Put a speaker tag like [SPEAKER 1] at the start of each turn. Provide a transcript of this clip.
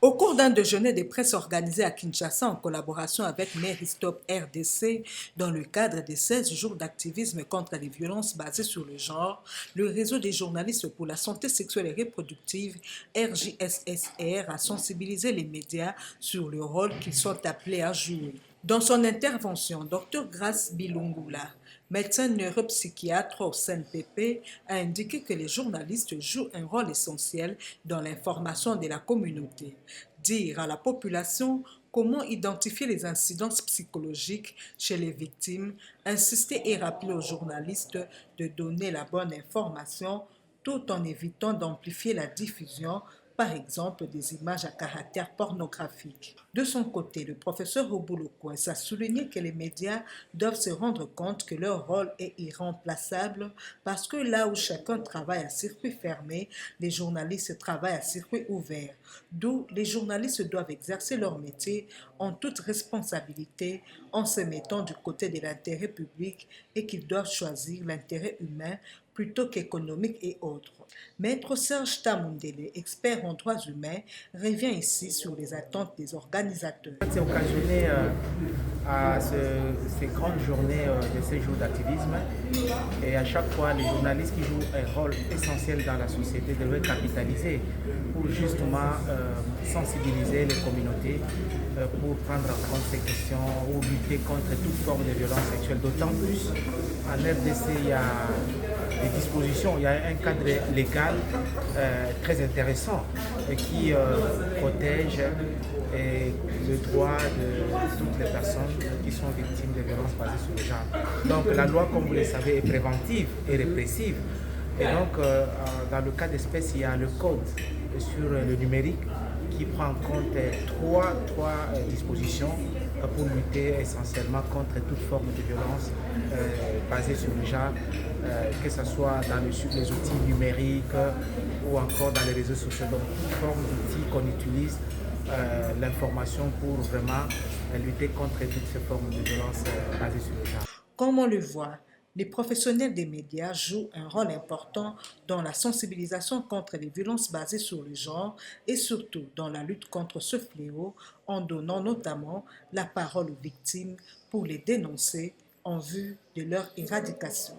[SPEAKER 1] Au cours d'un déjeuner de presse organisé à Kinshasa en collaboration avec Mary Stop RDC dans le cadre des 16 jours d'activisme contre les violences basées sur le genre, le réseau des journalistes pour la santé sexuelle et reproductive RJSSR a sensibilisé les médias sur le rôle qu'ils sont appelés à jouer. Dans son intervention, Dr Grace Bilungula, médecin neuropsychiatre au CNPP, a indiqué que les journalistes jouent un rôle essentiel dans l'information de la communauté. Dire à la population comment identifier les incidences psychologiques chez les victimes, insister et rappeler aux journalistes de donner la bonne information tout en évitant d'amplifier la diffusion, par exemple des images à caractère pornographique. De son côté, le professeur Obulu Kwes a souligné que les médias doivent se rendre compte que leur rôle est irremplaçable parce que là où chacun travaille à circuit fermé, les journalistes travaillent à circuit ouvert. D'où les journalistes doivent exercer leur métier en toute responsabilité, en se mettant du côté de l'intérêt public et qu'ils doivent choisir l'intérêt humain plutôt qu'économique et autres. Maître Serge Tamundele, expert en droits humains, revient ici sur les attentes des organisateurs.
[SPEAKER 2] C'est occasionné à ces grandes journées de ces jours d'activisme et à chaque fois les journalistes qui jouent un rôle essentiel dans la société devraient capitaliser pour justement sensibiliser les communautés pour prendre en compte ces questions ou lutter contre toute forme de violence sexuelle. D'autant plus en RDC il y a des dispositions, il y a un cadre légal très intéressant qui protège le droit de toutes les personnes qui sont victimes de violences basées sur le genre. Donc la loi, comme vous le savez, est préventive et répressive. Et donc dans le cas d'espèce, il y a le code sur le numérique qui prend en compte trois dispositions pour lutter essentiellement contre toute forme de violence basée sur le genre, que ce soit dans les outils numériques ou encore dans les réseaux sociaux. Donc toute forme d'outils qu'on utilise l'information pour vraiment lutter contre toutes ces formes de violence basées sur le genre.
[SPEAKER 1] Comme on le voit, les professionnels des médias jouent un rôle important dans la sensibilisation contre les violences basées sur le genre et surtout dans la lutte contre ce fléau en donnant notamment la parole aux victimes pour les dénoncer en vue de leur éradication.